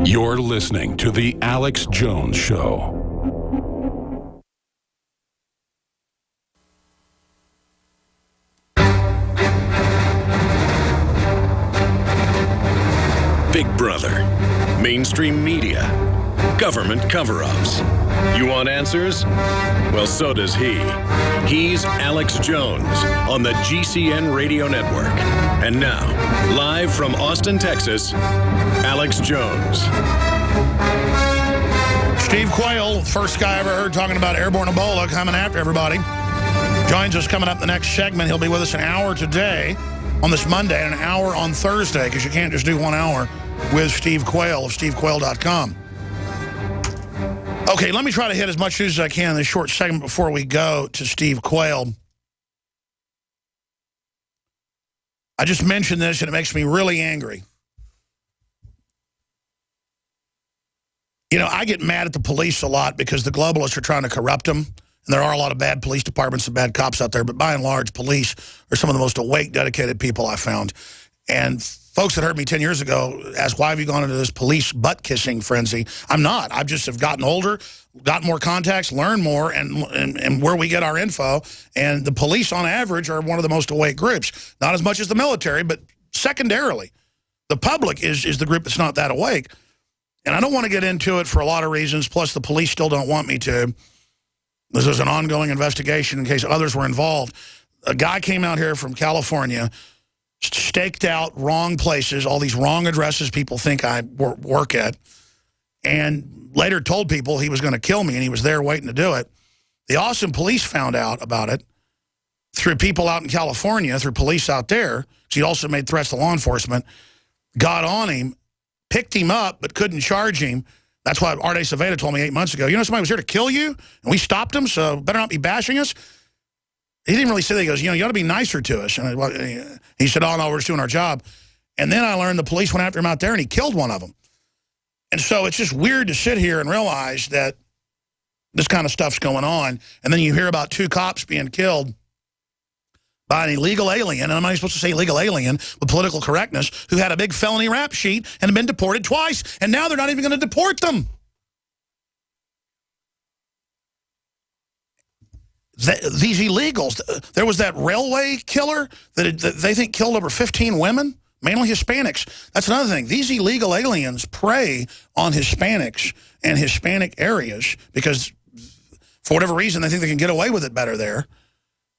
You're listening to The Alex Jones Show. Big Brother, mainstream media, government cover-ups. You want answers? Well, so does he. He's Alex Jones on the GCN Radio Network. And now, live from Austin, Texas, Alex Jones. Steve Quayle, first guy I ever heard talking about airborne Ebola, coming after everybody. Joins us coming up in the next segment. He'll be with us an hour today on this Monday and an hour on Thursday, because you can't just do 1 hour with Steve Quayle of stevequayle.com. Okay, let me try to hit as much news as I can in this short segment before we go to Steve Quayle. I just mentioned this, and it makes me really angry. You know, I get mad at the police a lot because the globalists are trying to corrupt them. And there are a lot of bad police departments and bad cops out there. But by and large, police are some of the most awake, dedicated people I found. And folks that heard me 10 years ago ask, why have you gone into this police butt-kissing frenzy? I'm not. I just have gotten older, got more contacts, learned more, and where we get our info. And the police, on average, are one of the most awake groups. Not as much as the military, but secondarily. The public is the group that's not that awake. And I don't want to get into it for a lot of reasons, plus the police still don't want me to. This is an ongoing investigation in case others were involved. A guy came out here from California, staked out wrong places, all these wrong addresses people think I work at, and later told people he was going to kill me, and he was there waiting to do it. The Austin police found out about it through people out in California, through police out there. He also made threats to law enforcement, got on him, picked him up, but couldn't charge him. That's why Arte Saveda told me 8 months ago, you know, somebody was here to kill you, and we stopped him, so better not be bashing us. He didn't really say that. He goes, you know, you ought to be nicer to us. And he said, oh, no, we're just doing our job. And then I learned the police went after him out there, and he killed one of them. And so it's just weird to sit here and realize that this kind of stuff's going on. And then you hear about 2 cops being killed by an illegal alien, and I'm not even supposed to say illegal alien with political correctness, who had a big felony rap sheet and had been deported twice, and now they're not even going to deport them. These illegals, there was that railway killer that they think killed over 15 women, mainly Hispanics. That's another thing. These illegal aliens prey on Hispanics and Hispanic areas because, for whatever reason, they think they can get away with it better there.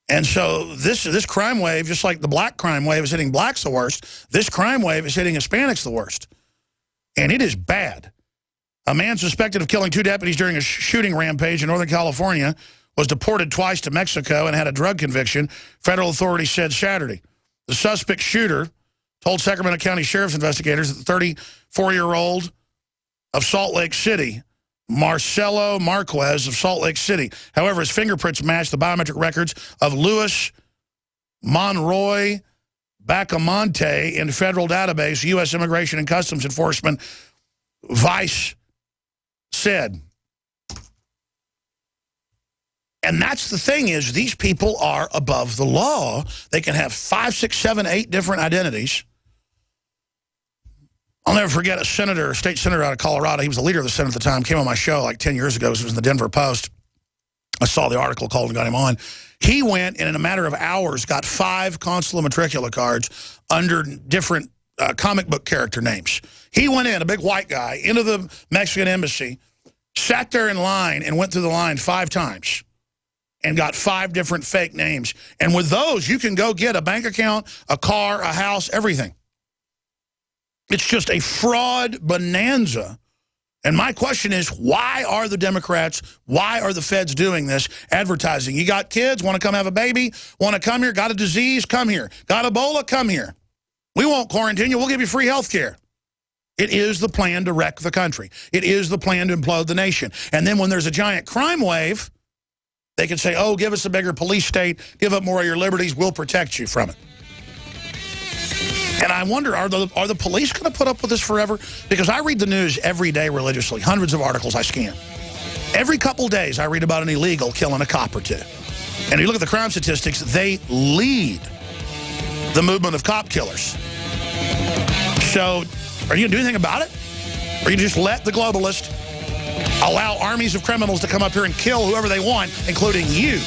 And so this crime wave, just like the black crime wave is hitting blacks the worst, this crime wave is hitting Hispanics the worst. And it is bad. A man suspected of killing 2 deputies during a shooting rampage in Northern California was deported twice to Mexico and had a drug conviction, federal authorities said Saturday. The suspect shooter told Sacramento County Sheriff's investigators that the 34-year-old of Salt Lake City, Marcelo Marquez of Salt Lake City. However, his fingerprints matched the biometric records of Luis Monroy Bacamonte in federal database, U.S. Immigration and Customs Enforcement, Vice said. And that's the thing, is these people are above the law. They can have 5, 6, 7, 8 different identities. I'll never forget a state senator out of Colorado. He was the leader of the Senate at the time, came on my show like 10 years ago. This was in the Denver Post. I saw the article, called and got him on. He went, and in a matter of hours, got 5 consular matricula cards under different comic book character names. He went in, a big white guy, into the Mexican embassy, sat there in line, and went through the line 5 times. And got 5 different fake names. And with those, you can go get a bank account, a car, a house, everything. It's just a fraud bonanza. And my question is, why are the Democrats, why are the feds doing this advertising? You got kids, want to come have a baby, want to come here, got a disease, come here. Got Ebola, come here. We won't quarantine you, we'll give you free health care. It is the plan to wreck the country. It is the plan to implode the nation. And then when there's a giant crime wave, they can say, oh, give us a bigger police state, give up more of your liberties, we'll protect you from it. And I wonder, are the police going to put up with this forever? Because I read the news every day religiously, hundreds of articles I scan. Every couple days I read about an illegal killing a cop or 2. And you look at the crime statistics, they lead the movement of cop killers. So, are you going to do anything about it? Or you just let the globalists allow armies of criminals to come up here and kill whoever they want, including you.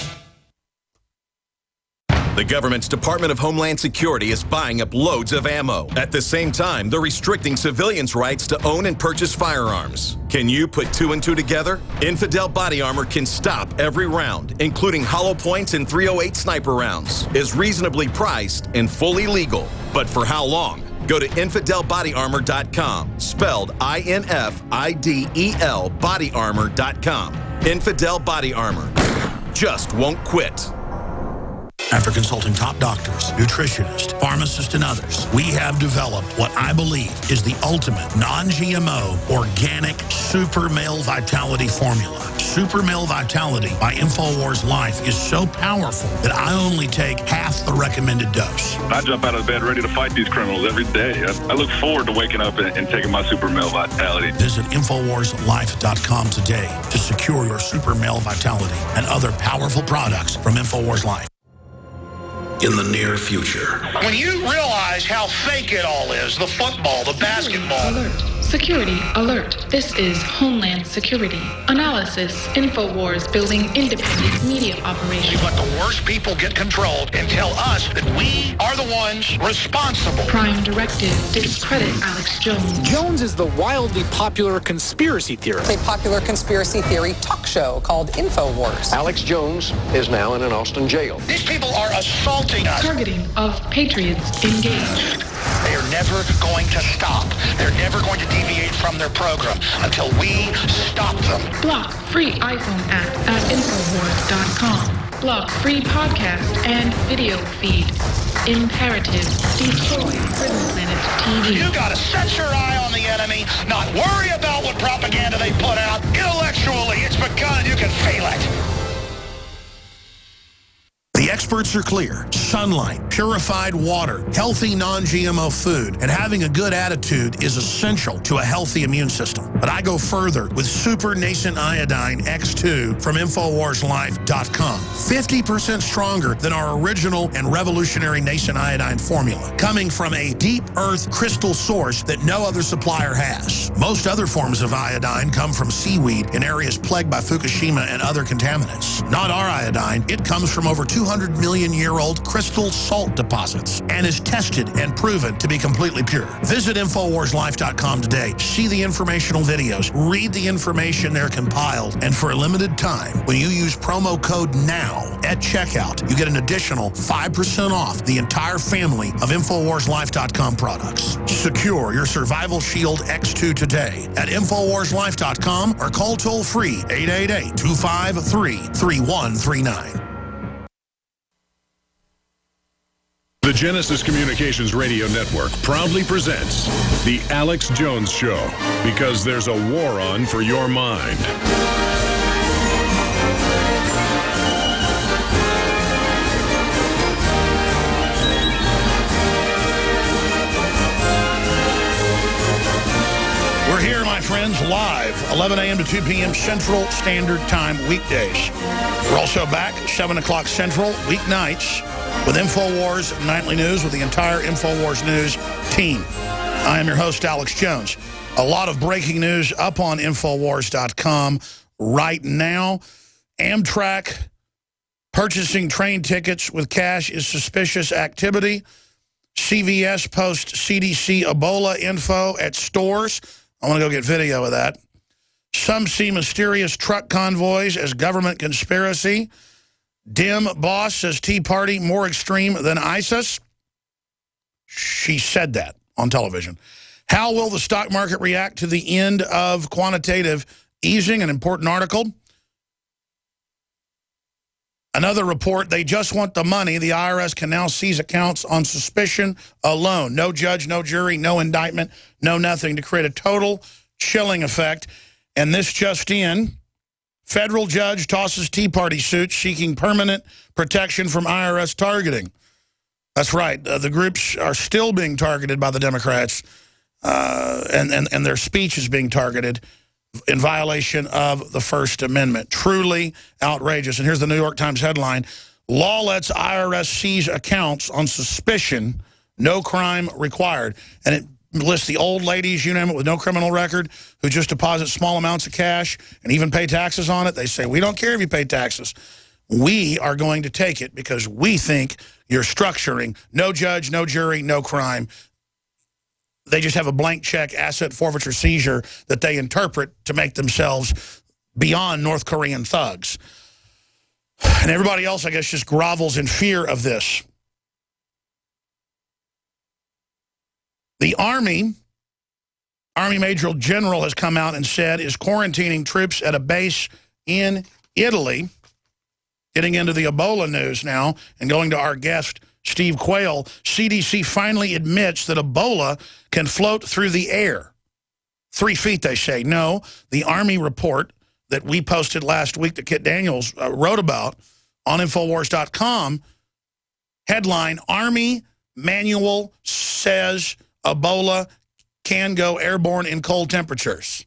The government's Department of Homeland Security is buying up loads of ammo. At the same time, they're restricting civilians' rights to own and purchase firearms. Can you put 2 and 2 together? Infidel Body Armor can stop every round, including hollow points and .308 sniper rounds. Is reasonably priced and fully legal. But for how long? Go to InfidelBodyArmor.com, spelled INFIDEL bodyarmor.com. Infidel Body Armor. Just won't quit. After consulting top doctors, nutritionists, pharmacists, and others, we have developed what I believe is the ultimate non-GMO organic super male vitality formula. Super Male Vitality by InfoWars Life is so powerful that I only take half the recommended dose. I jump out of bed ready to fight these criminals every day. I look forward to waking up and taking my Super Male Vitality. Visit InfoWarsLife.com today to secure your Super Male Vitality and other powerful products from InfoWars Life. In the near future. When you realize how fake it all is, the football, the basketball. Alert. Security alert. This is Homeland Security. Analysis. InfoWars building independent media operations. We let the worst people get controlled and tell us that we are the ones responsible. Prime directive. Discredit Alex Jones. Jones is the wildly popular conspiracy theorist. A popular conspiracy theory talk show called InfoWars. Alex Jones is now in an Austin jail. These people are assaulting us. Targeting of patriots engaged. They are never going to stop. They're never going to deviate from their program until we stop them. Block free iPhone app at Infowars.com. Block free podcast and video feed. Imperative. Destroy Prison Planet TV. You gotta set your eye on the enemy, not worry about what propaganda they put out. Intellectually, it's begun. You can feel it. The experts are clear. Sunlight, purified water, healthy non-GMO food, and having a good attitude is essential to a healthy immune system. But I go further with Super Nascent Iodine X2 from InfoWarsLife.com. 50% stronger than our original and revolutionary Nascent Iodine formula, coming from a deep earth crystal source that no other supplier has. Most other forms of iodine come from seaweed in areas plagued by Fukushima and other contaminants. Not our iodine. It comes from over 200-million-year-old crystal salt deposits and is tested and proven to be completely pure. Visit InfoWarsLife.com today. See the informational videos. Read the information they're compiled. And for a limited time, when you use promo code NOW at checkout, you get an additional 5% off the entire family of InfoWarsLife.com products. Secure your Survival Shield X2 today at InfoWarsLife.com or call toll-free 888-253-3139. The Genesis Communications Radio Network proudly presents The Alex Jones Show, because there's a war on for your mind. We're here, my friends, live, 11 a.m. to 2 p.m. Central Standard Time weekdays. We're also back 7 o'clock Central weeknights with InfoWars Nightly News with the entire InfoWars News team. I am your host, Alex Jones. A lot of breaking news up on InfoWars.com right now. Amtrak purchasing train tickets with cash is suspicious activity. CVS posts CDC Ebola info at stores. I want to go get video of that. Some see mysterious truck convoys as government conspiracy. Dem boss says Tea Party more extreme than ISIS. She said that on television. How will the stock market react to the end of quantitative easing? An important article. Another report, they just want the money. The IRS can now seize accounts on suspicion alone. No judge, no jury, no indictment, no nothing, to create a total chilling effect. And this just in. Federal judge tosses Tea Party suit seeking permanent protection from IRS targeting. That's right. The groups are still being targeted by the Democrats, and their speech is being targeted in violation of the First Amendment. Truly outrageous. And here's the New York Times headline. Law lets IRS seize accounts on suspicion, no crime required. And it list the old ladies, you name it, with no criminal record, who just deposit small amounts of cash and even pay taxes on it. They say, we don't care if you pay taxes. We are going to take it because we think you're structuring. No judge, no jury, no crime. They just have a blank check asset forfeiture seizure that they interpret to make themselves beyond North Korean thugs. And everybody else, I guess, just grovels in fear of this. The Army Major General has come out and said is quarantining troops at a base in Italy. Getting into the Ebola news now and going to our guest, Steve Quayle. CDC finally admits that Ebola can float through the air. 3 feet, they say. No, the Army report that we posted last week that Kit Daniels wrote about on Infowars.com, headline, Army Manual says Ebola can go airborne in cold temperatures.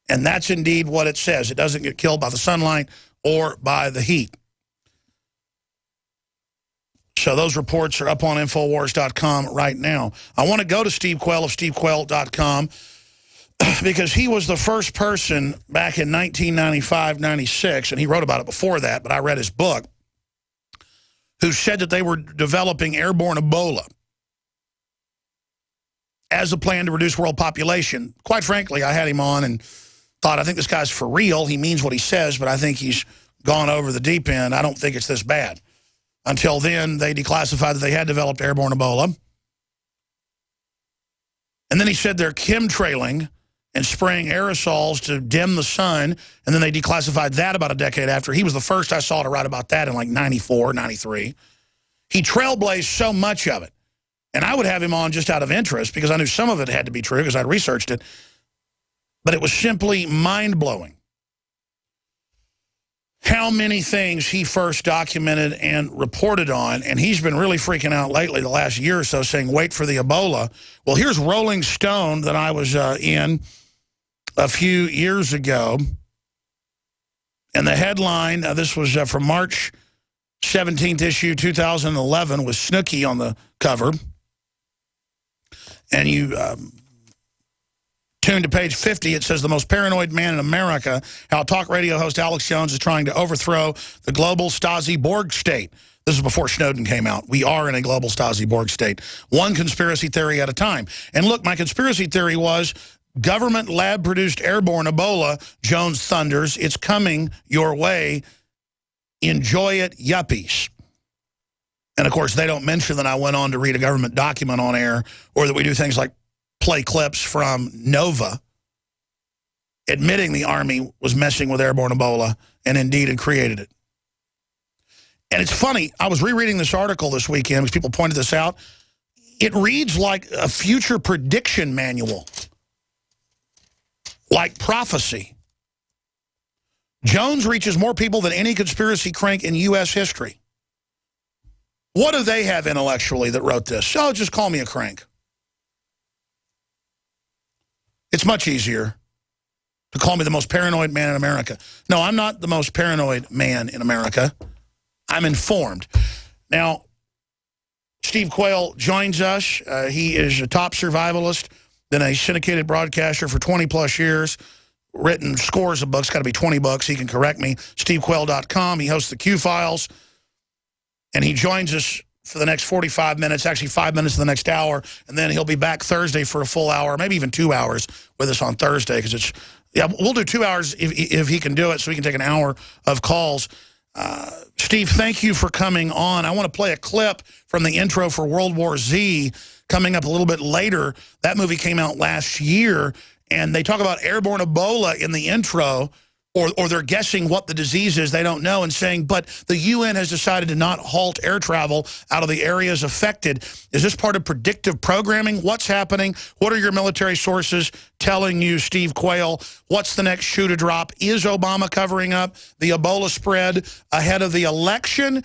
And that's indeed what it says. It doesn't get killed by the sunlight or by the heat. So those reports are up on Infowars.com right now. I want to go to Steve Quayle of SteveQuayle.com because he was the first person back in 1995-96, and he wrote about it before that, but I read his book, who said that they were developing airborne Ebola as a plan to reduce world population. Quite frankly, I had him on and thought, I think this guy's for real. He means what he says, but I think he's gone over the deep end. I don't think it's this bad. Until then, they declassified that they had developed airborne Ebola. And then he said they're chemtrailing and spraying aerosols to dim the sun, and then they declassified that about a decade after. He was the first I saw to write about that in like 94, 93. He trailblazed so much of it. And I would have him on just out of interest because I knew some of it had to be true because I'd researched it. But it was simply mind-blowing how many things he first documented and reported on. And he's been really freaking out lately the last year or so saying, wait for the Ebola. Well, here's Rolling Stone that I was in a few years ago. And the headline, this was from March 17th issue, 2011, with Snooki on the cover. And you tune to page 50, it says, the most paranoid man in America, how talk radio host Alex Jones is trying to overthrow the global Stasi-Borg state. This is before Snowden came out. We are in a global Stasi-Borg state. One conspiracy theory at a time. And look, my conspiracy theory was government lab-produced airborne Ebola, Jones thunders. It's coming your way. Enjoy it, yuppies. And, of course, they don't mention that I went on to read a government document on air or that we do things like play clips from Nova admitting the Army was messing with airborne Ebola and indeed had created it. And it's funny, I was rereading this article this weekend because people pointed this out. It reads like a future prediction manual, like prophecy. Jones reaches more people than any conspiracy crank in U.S. history. What do they have intellectually that wrote this? Oh, just call me a crank. It's much easier to call me the most paranoid man in America. No, I'm not the most paranoid man in America. I'm informed. Now, Steve Quayle joins us. He is a top survivalist, then a syndicated broadcaster for 20-plus years, written scores of books, got to be 20 books. He can correct me. SteveQuayle.com. He hosts the Q-Files. And he joins us for the next 45 minutes, actually 5 minutes of the next hour, and then he'll be back Thursday for a full hour, maybe even 2 hours with us on Thursday, because it's, yeah, we'll do 2 hours if he can do it, so we can take an hour of calls. Steve, thank you for coming on. I want to play a clip from the intro for World War Z coming up a little bit later. That movie came out last year, and they talk about airborne Ebola in the intro, or they're guessing what the disease is, they don't know, and saying, but the UN has decided to not halt air travel out of the areas affected. Is this part of predictive programming? What's happening? What are your military sources telling you, Steve Quayle? What's the next shoe to drop? Is Obama covering up the Ebola spread ahead of the election,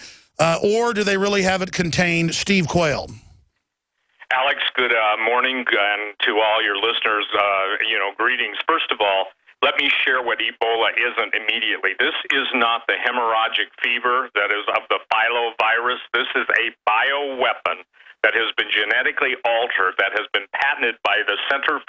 or do they really have it contained? Steve Quayle. Alex, good morning, and to all your listeners, greetings. First of all, let me share what Ebola isn't immediately. This is not the hemorrhagic fever that is of the filovirus. This is a bioweapon that has been genetically altered, that has been patented by the Center